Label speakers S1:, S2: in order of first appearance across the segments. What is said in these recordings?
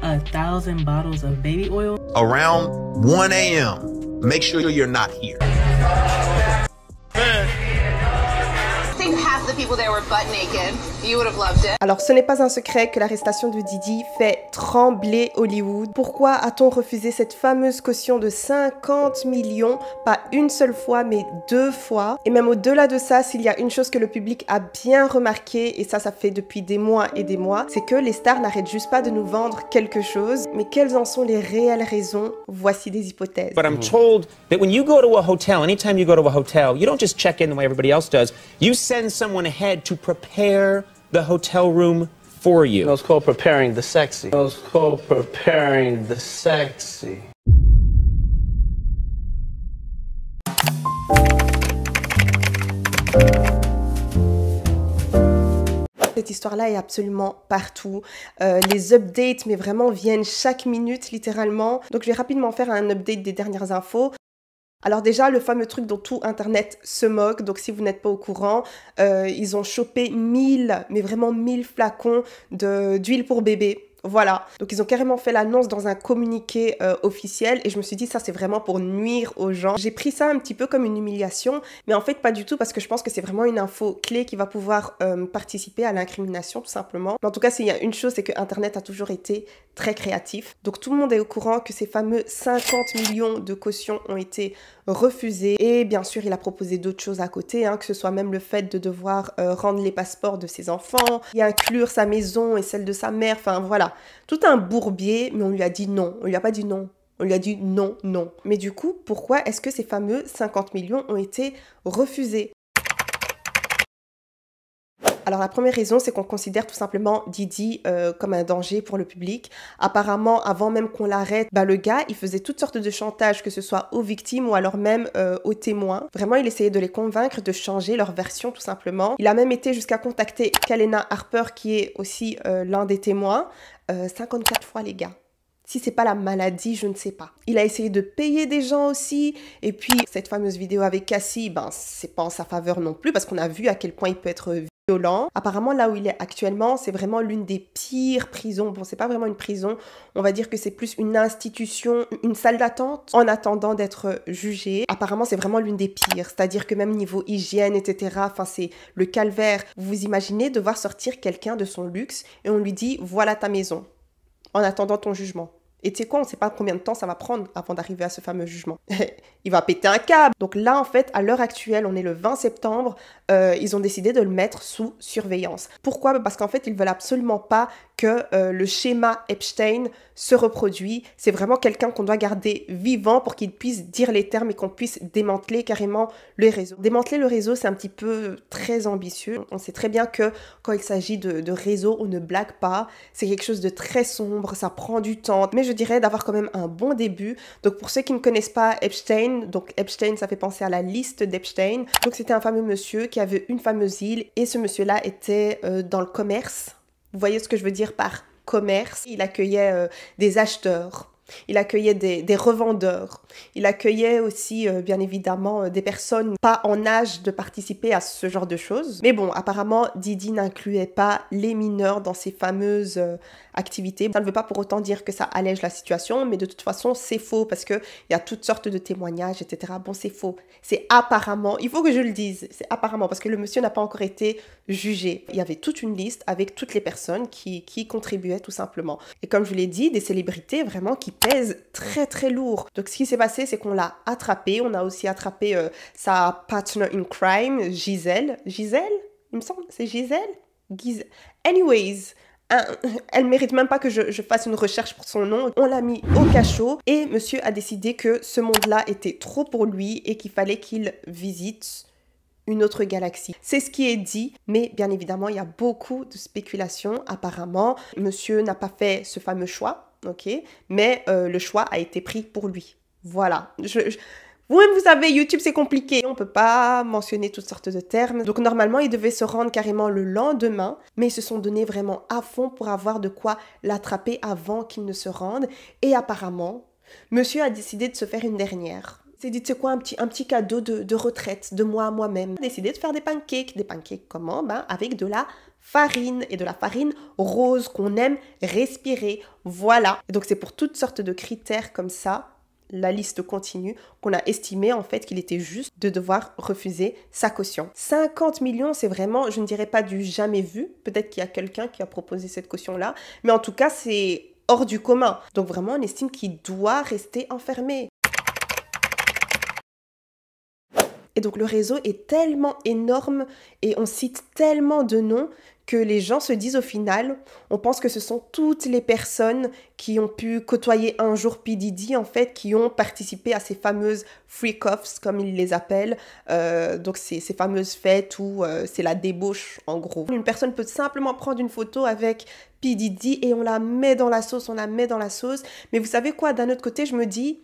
S1: 1,000 bottles of baby oil.
S2: Around 1 a.m., make sure you're not here.
S3: Alors ce n'est pas un secret que l'arrestation de Diddy fait trembler Hollywood. Pourquoi a-t-on refusé cette fameuse caution de 50 millions, pas une seule fois mais 2 fois? Et même au-delà de ça, s'il y a une chose que le public a bien remarqué, et ça fait depuis des mois et des mois, c'est que les stars n'arrêtent juste pas de nous vendre quelque chose. Mais quelles en sont les réelles raisons? Voici des hypothèses.
S4: But I'm told that when you go to a hotel, anytime you go to a hotel, you don't just check in the way everybody else does. You send someone ahead to prepare the hotel room for you.
S5: It's called preparing the sexy. It's called preparing the sexy.
S3: Cette histoire-là est absolument partout. Les updates, mais vraiment, viennent chaque minute, littéralement. Donc, je vais rapidement faire un update des dernières infos. Alors déjà, le fameux truc dont tout Internet se moque, donc si vous n'êtes pas au courant, ils ont chopé 1000, mais vraiment 1000 flacons d'huile pour bébé. Voilà, donc ils ont carrément fait l'annonce dans un communiqué officiel et je me suis dit ça c'est vraiment pour nuire aux gens. J'ai pris ça un petit peu comme une humiliation, mais en fait pas du tout parce que je pense que c'est vraiment une info clé qui va pouvoir participer à l'incrimination tout simplement. Mais en tout cas s'il y a une chose c'est que Internet a toujours été très créatif. Donc tout le monde est au courant que ces fameux 50 millions de cautions ont été refusés et bien sûr il a proposé d'autres choses à côté, que ce soit même le fait de devoir rendre les passeports de ses enfants, y inclure sa maison et celle de sa mère, enfin voilà. Tout un bourbier, mais on lui a dit non. On lui a pas dit non. On lui a dit non, non. Mais du coup, pourquoi est-ce que ces fameux 50 millions ont été refusés? Alors la première raison, c'est qu'on considère tout simplement Diddy comme un danger pour le public. Apparemment, avant même qu'on l'arrête, le gars, il faisait toutes sortes de chantages, que ce soit aux victimes ou alors même aux témoins. Vraiment, il essayait de les convaincre de changer leur version tout simplement. Il a même été jusqu'à contacter Kalena Harper, qui est aussi l'un des témoins. 54 fois les gars. Si c'est pas la maladie, je ne sais pas. Il a essayé de payer des gens aussi. Et puis, cette fameuse vidéo avec Cassie, c'est pas en sa faveur non plus, parce qu'on a vu à quel point il peut être violent. Apparemment, là où il est actuellement, c'est vraiment l'une des pires prisons. Bon, c'est pas vraiment une prison. On va dire que c'est plus une institution, une salle d'attente en attendant d'être jugé. Apparemment, c'est vraiment l'une des pires. C'est-à-dire que même niveau hygiène, etc., c'est le calvaire. Vous imaginez devoir sortir quelqu'un de son luxe et on lui dit, voilà ta maison, en attendant ton jugement. Et tu sais quoi, on ne sait pas combien de temps ça va prendre avant d'arriver à ce fameux jugement. Il va péter un câble. Donc là, en fait, à l'heure actuelle, on est le 20 septembre, ils ont décidé de le mettre sous surveillance. Pourquoi? Parce qu'en fait, ils veulent absolument pas que le schéma Epstein se reproduit. C'est vraiment quelqu'un qu'on doit garder vivant pour qu'il puisse dire les termes et qu'on puisse démanteler carrément le réseau. Démanteler le réseau, c'est un petit peu très ambitieux. On sait très bien que quand il s'agit de réseau, on ne blague pas. C'est quelque chose de très sombre, ça prend du temps. Mais je dirais d'avoir quand même un bon début. Donc pour ceux qui ne connaissent pas Epstein, donc Epstein, ça fait penser à la liste d'Epstein. Donc c'était un fameux monsieur qui avait une fameuse île et ce monsieur-là était dans le commerce. Vous voyez ce que je veux dire par commerce? Il accueillait des acheteurs, il accueillait des revendeurs, il accueillait aussi bien évidemment des personnes pas en âge de participer à ce genre de choses. Mais bon, apparemment Diddy n'incluait pas les mineurs dans ces fameuses activités. Ça ne veut pas pour autant dire que ça allège la situation, mais de toute façon c'est faux parce qu'il y a toutes sortes de témoignages, etc. Bon, c'est faux. C'est apparemment, il faut que je le dise, c'est apparemment parce que le monsieur n'a pas encore été jugé. Il y avait toute une liste avec toutes les personnes qui contribuaient tout simplement. Et comme je l'ai dit, des célébrités vraiment qui pèsent très très lourd. Donc ce qui s'est passé, c'est qu'on l'a attrapé. On a aussi attrapé sa partner in crime, Gisèle. Gisèle? Il me semble, c'est Gisèle? Anyways, elle mérite même pas que je fasse une recherche pour son nom. On l'a mis au cachot et monsieur a décidé que ce monde-là était trop pour lui et qu'il fallait qu'il visite une autre galaxie. C'est ce qui est dit, mais bien évidemment, il y a beaucoup de spéculations. Apparemment, monsieur n'a pas fait ce fameux choix, ok, mais le choix a été pris pour lui. Voilà. Vous-même, vous savez, YouTube, c'est compliqué. On ne peut pas mentionner toutes sortes de termes. Donc, normalement, ils devaient se rendre carrément le lendemain, mais ils se sont donnés vraiment à fond pour avoir de quoi l'attraper avant qu'il ne se rende. Et apparemment, monsieur a décidé de se faire une dernière. Il s'est dit, tu sais quoi, un petit cadeau de retraite de moi à moi-même. Il a décidé de faire des pancakes. Des pancakes comment? Avec de la farine et de la farine rose qu'on aime respirer. Voilà. Et donc c'est pour toutes sortes de critères comme ça, la liste continue, qu'on a estimé en fait qu'il était juste de devoir refuser sa caution. 50 millions, c'est vraiment, je ne dirais pas du jamais vu. Peut-être qu'il y a quelqu'un qui a proposé cette caution-là, mais en tout cas c'est hors du commun. Donc vraiment on estime qu'il doit rester enfermé. Et donc le réseau est tellement énorme et on cite tellement de noms que les gens se disent au final, on pense que ce sont toutes les personnes qui ont pu côtoyer un jour P. Diddy, en fait, qui ont participé à ces fameuses freak-offs, comme ils les appellent. Donc ces fameuses fêtes où c'est la débauche, en gros. Une personne peut simplement prendre une photo avec P. Diddy et on la met dans la sauce, Mais vous savez quoi, d'un autre côté, je me dis...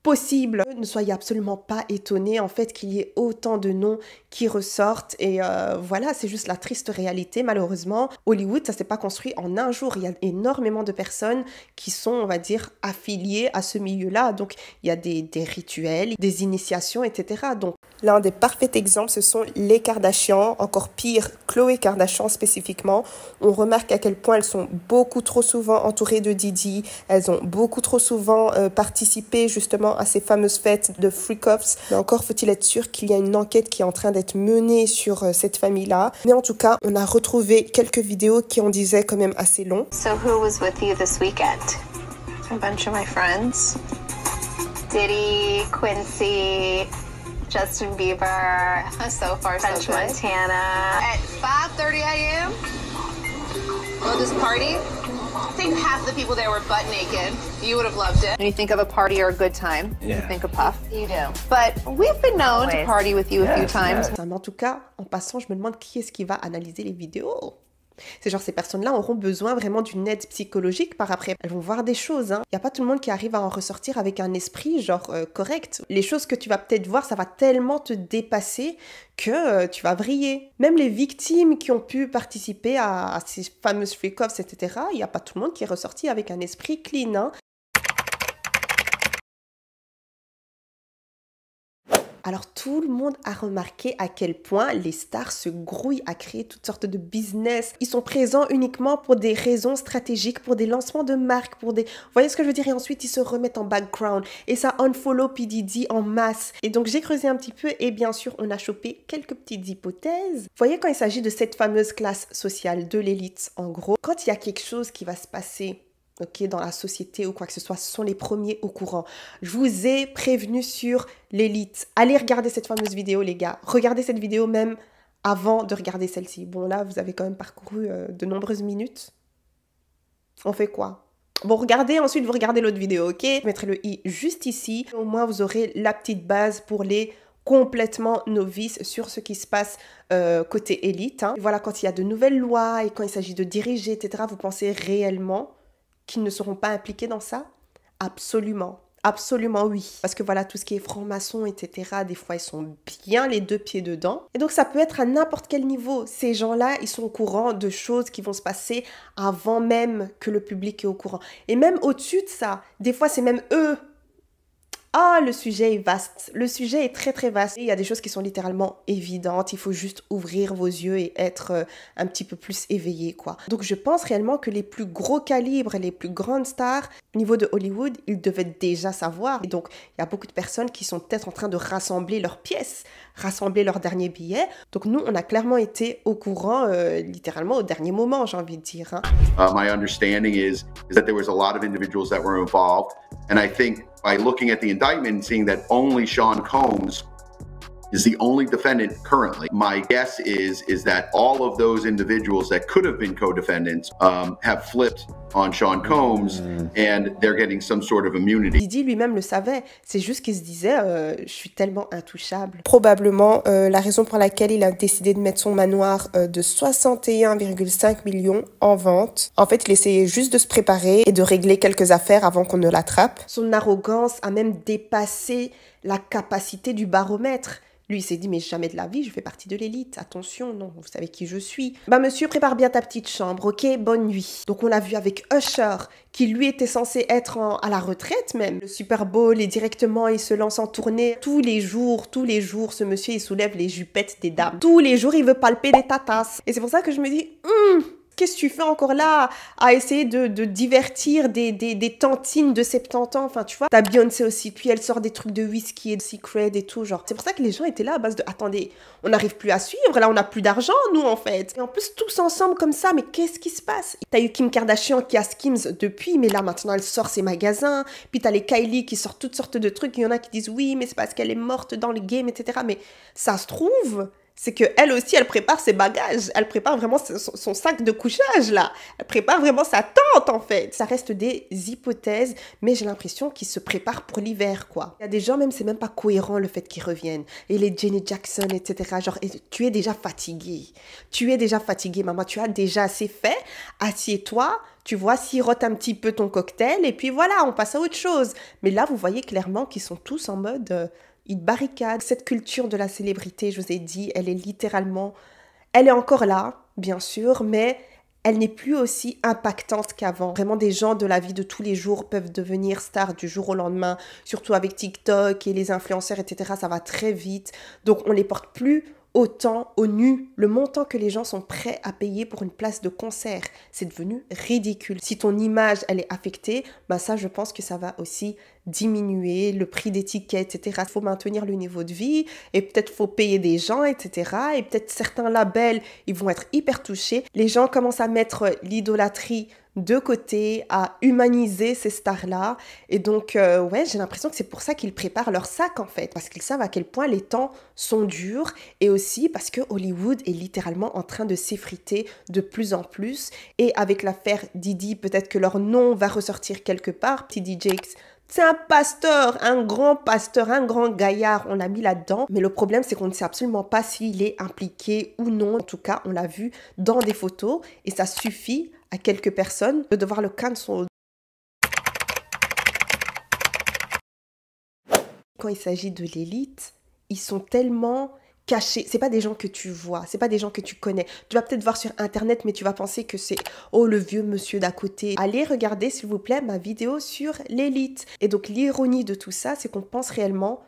S3: possible. Ne soyez absolument pas étonnés en fait qu'il y ait autant de noms qui ressortent et voilà, c'est juste la triste réalité malheureusement. Hollywood, ça s'est pas construit en un jour, il y a énormément de personnes qui sont, on va dire, affiliées à ce milieu-là, donc il y a des rituels, des initiations, etc. Donc l'un des parfaits exemples, ce sont les Kardashian, encore pire, Khloé Kardashian spécifiquement. On remarque à quel point elles sont beaucoup trop souvent entourées de Diddy, elles ont beaucoup trop souvent participé justement à ces fameuses fêtes de freak-offs. Mais encore faut-il être sûr qu'il y a une enquête qui est en train d'être menée sur cette famille-là. Mais en tout cas, on a retrouvé quelques vidéos qui en disaient quand même assez long.
S6: So who was with you this weekend? A bunch of my friends. Diddy, Quincy, Justin Bieber, so far French so good. Montana. At 5:30 a.m. Well, this party. I think half the people there were butt naked. You would have loved it. When you think of a party or a good time, you think of Puff. You do. But we've been known to party with you a few times.
S3: Mais en tout cas, en passant, je me demande qui est-ce qui va analyser les vidéos. C'est genre ces personnes-là auront besoin vraiment d'une aide psychologique par après. Elles vont voir des choses. Il n'y a pas tout le monde qui arrive à en ressortir avec un esprit genre correct. Les choses que tu vas peut-être voir, ça va tellement te dépasser que tu vas vriller. Même les victimes qui ont pu participer à ces fameuses freak-offs, etc., il n'y a pas tout le monde qui est ressorti avec un esprit clean. Hein. Alors tout le monde a remarqué à quel point les stars se grouillent à créer toutes sortes de business. Ils sont présents uniquement pour des raisons stratégiques, pour des lancements de marques, pour des... Vous voyez ce que je veux dire? Et ensuite ils se remettent en background et ça unfollow P. Diddy en masse. Et donc j'ai creusé un petit peu et bien sûr on a chopé quelques petites hypothèses. Vous voyez quand il s'agit de cette fameuse classe sociale, de l'élite en gros, quand il y a quelque chose qui va se passer dans la société ou quoi que ce soit, ce sont les premiers au courant. Je vous ai prévenu sur l'élite. Allez regarder cette fameuse vidéo, les gars. Regardez cette vidéo même avant de regarder celle-ci. Bon, là, vous avez quand même parcouru de nombreuses minutes. On fait quoi? Bon, regardez, ensuite vous regardez l'autre vidéo, ok? Je mettrai le i juste ici. Au moins, vous aurez la petite base pour les complètement novices sur ce qui se passe côté élite. Hein. Et voilà, quand il y a de nouvelles lois et quand il s'agit de diriger, etc., vous pensez réellement qu'ils ne seront pas impliqués dans ça? Absolument. Absolument oui. Parce que voilà, tout ce qui est franc-maçon, etc., des fois, ils sont bien les deux pieds dedans. Et donc, ça peut être à n'importe quel niveau. Ces gens-là, ils sont au courant de choses qui vont se passer avant même que le public est au courant. Et même au-dessus de ça, des fois, c'est même eux. Ah, le sujet est vaste. Le sujet est très, très vaste. Il y a des choses qui sont littéralement évidentes. Il faut juste ouvrir vos yeux et être un petit peu plus éveillé, quoi. Donc, je pense réellement que les plus gros calibres, les plus grandes stars, au niveau de Hollywood, ils devaient déjà savoir. Et donc, il y a beaucoup de personnes qui sont peut-être en train de rassembler leurs pièces, rassembler leurs derniers billets. Donc, nous, on a clairement été au courant, littéralement, au dernier moment, j'ai envie de dire. Hein.
S7: My understanding is that there was a lot of individuals that were involved. And I think by looking at the indictment and seeing that only Sean Combs is the only defendant currently, my guess is that all of those individuals that could have been co-defendants have flipped on Sean Combs and they're getting some sort of immunity.
S3: Diddy lui-même le savait, c'est juste qu'il se disait je suis tellement intouchable. Probablement la raison pour laquelle il a décidé de mettre son manoir de 61,5 millions en vente. En fait, il essayait juste de se préparer et de régler quelques affaires avant qu'on ne l'attrape. Son arrogance a même dépassé la capacité du baromètre. Lui, il s'est dit, mais jamais de la vie, je fais partie de l'élite. Attention, non, vous savez qui je suis. Bah, monsieur, prépare bien ta petite chambre, ok? Bonne nuit. Donc, on l'a vu avec Usher, qui lui était censé être à la retraite même. Le Super Bowl, et directement, il se lance en tournée. Tous les jours, ce monsieur, il soulève les jupettes des dames. Tous les jours, il veut palper des tatas. Et c'est pour ça que je me dis, qu'est-ce que tu fais encore là à essayer de divertir des tantines de 70 ans? Enfin, tu vois, t'as Beyoncé aussi, puis elle sort des trucs de whisky et de Secret et tout, genre. C'est pour ça que les gens étaient là à base de, attendez, on n'arrive plus à suivre, là, on n'a plus d'argent, nous, en fait. Et en plus, tous ensemble comme ça, mais qu'est-ce qui se passe? T'as eu Kim Kardashian qui a Skims depuis, mais là, maintenant, elle sort ses magasins. Puis t'as les Kylie qui sortent toutes sortes de trucs. Il y en a qui disent, oui, mais c'est parce qu'elle est morte dans le game, etc. Mais ça se trouve... c'est qu'elle aussi, elle prépare ses bagages. Elle prépare vraiment son sac de couchage, là. Elle prépare vraiment sa tente, en fait. Ça reste des hypothèses, mais j'ai l'impression qu'ils se préparent pour l'hiver, quoi. Il y a des gens, même, c'est même pas cohérent, le fait qu'ils reviennent. Et les Janet Jackson, etc. Genre, tu es déjà fatigué. Tu es déjà fatigué, maman. Tu as déjà assez fait. Assieds-toi. Tu vois, sirote un petit peu ton cocktail. Et puis voilà, on passe à autre chose. Mais là, vous voyez clairement qu'ils sont tous en mode... ils barricadent. Cette culture de la célébrité, je vous ai dit, elle est littéralement... elle est encore là, bien sûr, mais elle n'est plus aussi impactante qu'avant. Vraiment, des gens de la vie de tous les jours peuvent devenir stars du jour au lendemain, surtout avec TikTok et les influenceurs, etc. Ça va très vite. Donc, on ne les porte plus autant au nu. Le montant que les gens sont prêts à payer pour une place de concert, c'est devenu ridicule. Si ton image, elle est affectée, bah ça, je pense que ça va aussi diminuer le prix des tickets, etc. Il faut maintenir le niveau de vie et peut-être faut payer des gens, etc. Et peut-être certains labels, ils vont être hyper touchés. Les gens commencent à mettre l'idolâtrie de côté, à humaniser ces stars-là. Et donc, ouais, j'ai l'impression que c'est pour ça qu'ils préparent leur sac, en fait. Parce qu'ils savent à quel point les temps sont durs. Et aussi parce que Hollywood est littéralement en train de s'effriter de plus en plus. Et avec l'affaire Diddy, peut-être que leur nom va ressortir quelque part. TD Jakes, c'est un pasteur, un grand gaillard, on l'a mis là-dedans. Mais le problème, c'est qu'on ne sait absolument pas s'il est impliqué ou non. En tout cas, on l'a vu dans des photos. Et ça suffit à quelques personnes de devoir le cancel. Quand il s'agit de l'élite, ils sont tellement cachés. C'est pas des gens que tu vois, c'est pas des gens que tu connais. Tu vas peut-être voir sur internet, mais tu vas penser que c'est oh le vieux monsieur d'à côté. Allez regarder s'il vous plaît ma vidéo sur l'élite. Et donc l'ironie de tout ça, c'est qu'on pense réellement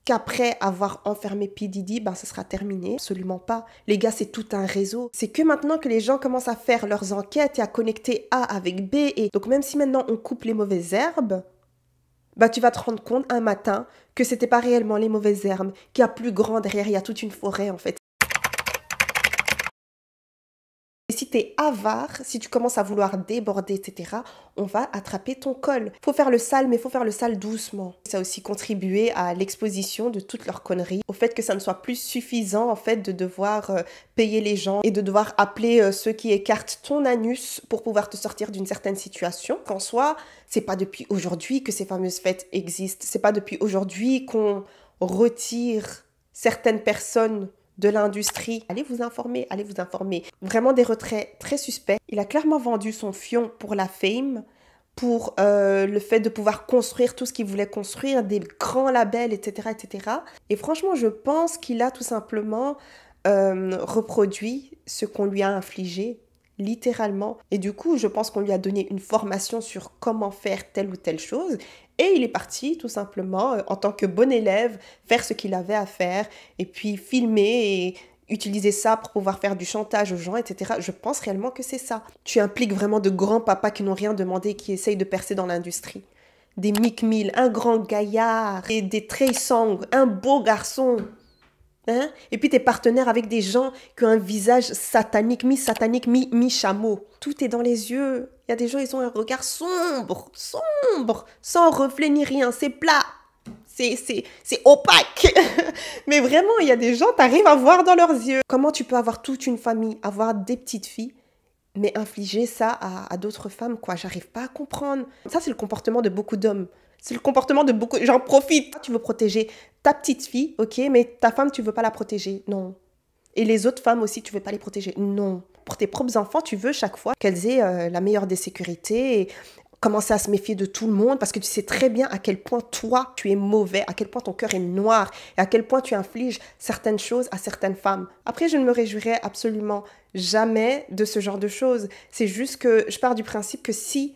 S3: qu'après avoir enfermé P. Diddy, ben ça sera terminé. Absolument pas. Les gars, c'est tout un réseau. C'est que maintenant que les gens commencent à faire leurs enquêtes et à connecter A avec B. Et donc même si maintenant on coupe les mauvaises herbes, bah tu vas te rendre compte un matin que c'était pas réellement les mauvaises herbes, qu'il y a plus grand derrière, il y a toute une forêt en fait. Et si t'es avare, si tu commences à vouloir déborder, etc., on va attraper ton col. Faut faire le sale, mais faut faire le sale doucement. Ça a aussi contribué à l'exposition de toutes leurs conneries, au fait que ça ne soit plus suffisant, en fait, de devoir payer les gens et de devoir appeler ceux qui écartent ton anus pour pouvoir te sortir d'une certaine situation. Qu'en soit, c'est pas depuis aujourd'hui que ces fameuses fêtes existent. C'est pas depuis aujourd'hui qu'on retire certaines personnes de l'industrie. Allez vous informer, allez vous informer. Vraiment des retraits très suspects. Il a clairement vendu son fion pour la fame, pour le fait de pouvoir construire tout ce qu'il voulait construire, des grands labels, etc., etc. Et franchement, je pense qu'il a tout simplement reproduit ce qu'on lui a infligé, littéralement. Et du coup, je pense qu'on lui a donné une formation sur comment faire telle ou telle chose. Et il est parti, tout simplement, en tant que bon élève, faire ce qu'il avait à faire, et puis filmer et utiliser ça pour pouvoir faire du chantage aux gens, etc. Je pense réellement que c'est ça. Tu impliques vraiment de grands papas qui n'ont rien demandé, qui essayent de percer dans l'industrie. Des Meek Mill, un grand gaillard, et des Trey Songz, un beau garçon. Hein? Et puis t'es partenaire avec des gens qui ont un visage satanique, mi-satanique, mi-chameau. Tout est dans les yeux. Il y a des gens, ils ont un regard sombre, sans reflet ni rien. C'est plat, c'est opaque. Mais vraiment, il y a des gens, t'arrives à voir dans leurs yeux. Comment tu peux avoir toute une famille, avoir des petites filles, mais infliger ça à d'autres femmes, quoi? J'arrive pas à comprendre. Ça, c'est le comportement de beaucoup d'hommes. C'est le comportement de beaucoup... J'en profite. Tu veux protéger ta petite fille, ok, mais ta femme, tu veux pas la protéger. Non. Et les autres femmes aussi, tu veux pas les protéger. Non. Pour tes propres enfants, tu veux chaque fois qu'elles aient la meilleure des sécurités. Et commencer à se méfier de tout le monde parce que tu sais très bien à quel point toi, tu es mauvais, à quel point ton cœur est noir et à quel point tu infliges certaines choses à certaines femmes. Après, je ne me réjouirais absolument jamais de ce genre de choses. C'est juste que je pars du principe que si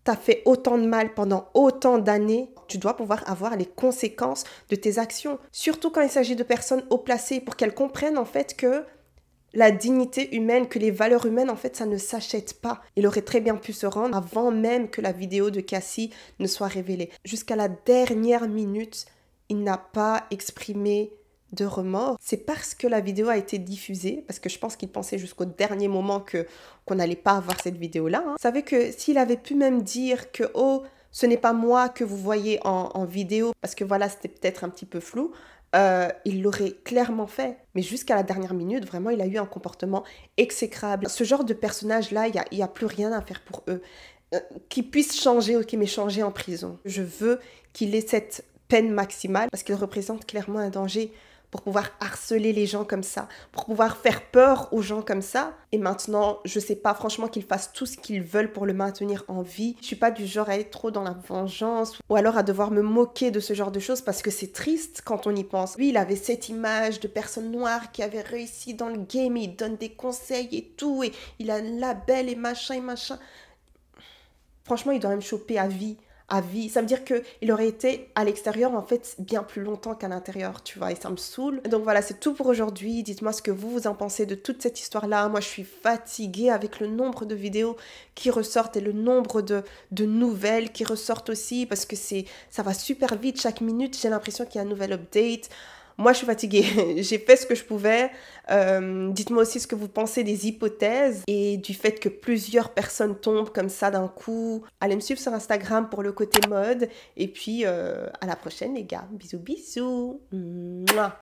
S3: tu as fait autant de mal pendant autant d'années, tu dois pouvoir avoir les conséquences de tes actions. Surtout quand il s'agit de personnes haut placées pour qu'elles comprennent en fait que la dignité humaine, que les valeurs humaines, en fait, ça ne s'achète pas. Il aurait très bien pu se rendre avant même que la vidéo de Cassie ne soit révélée. Jusqu'à la dernière minute, il n'a pas exprimé de remords. C'est parce que la vidéo a été diffusée, parce que je pense qu'il pensait jusqu'au dernier moment qu'on n'allait pas avoir cette vidéo-là. Vous savez que s'il avait pu même dire que « Oh, ce n'est pas moi que vous voyez en vidéo », parce que voilà, c'était peut-être un petit peu flou, il l'aurait clairement fait. Mais jusqu'à la dernière minute, vraiment, il a eu un comportement exécrable. Ce genre de personnage-là, il n'y a plus rien à faire pour eux. Qu'ils puissent changer, ok, mais changer en prison. Je veux qu'il ait cette peine maximale parce qu'il représente clairement un danger pour pouvoir harceler les gens comme ça, pour pouvoir faire peur aux gens comme ça. Et maintenant, je sais pas, franchement, qu'ils fassent tout ce qu'ils veulent pour le maintenir en vie. Je suis pas du genre à être trop dans la vengeance ou alors à devoir me moquer de ce genre de choses parce que c'est triste quand on y pense. Lui, il avait cette image de personne noire qui avait réussi dans le game, et il donne des conseils et tout, et il a un label et machin et machin. Franchement, il doit même choper à vie. À vie. Ça veut dire qu'il aurait été à l'extérieur en fait bien plus longtemps qu'à l'intérieur, tu vois, et ça me saoule. Donc voilà, c'est tout pour aujourd'hui. Dites-moi ce que vous en pensez de toute cette histoire-là. Moi, je suis fatiguée avec le nombre de vidéos qui ressortent et le nombre de nouvelles qui ressortent aussi parce que ça va super vite. Chaque minute, j'ai l'impression qu'il y a un nouvel update. Moi, je suis fatiguée. J'ai fait ce que je pouvais. Dites-moi aussi ce que vous pensez des hypothèses et du fait que plusieurs personnes tombent comme ça d'un coup. Allez me suivre sur Instagram pour le côté mode. Et puis, à la prochaine, les gars. Bisous, bisous. Mouah.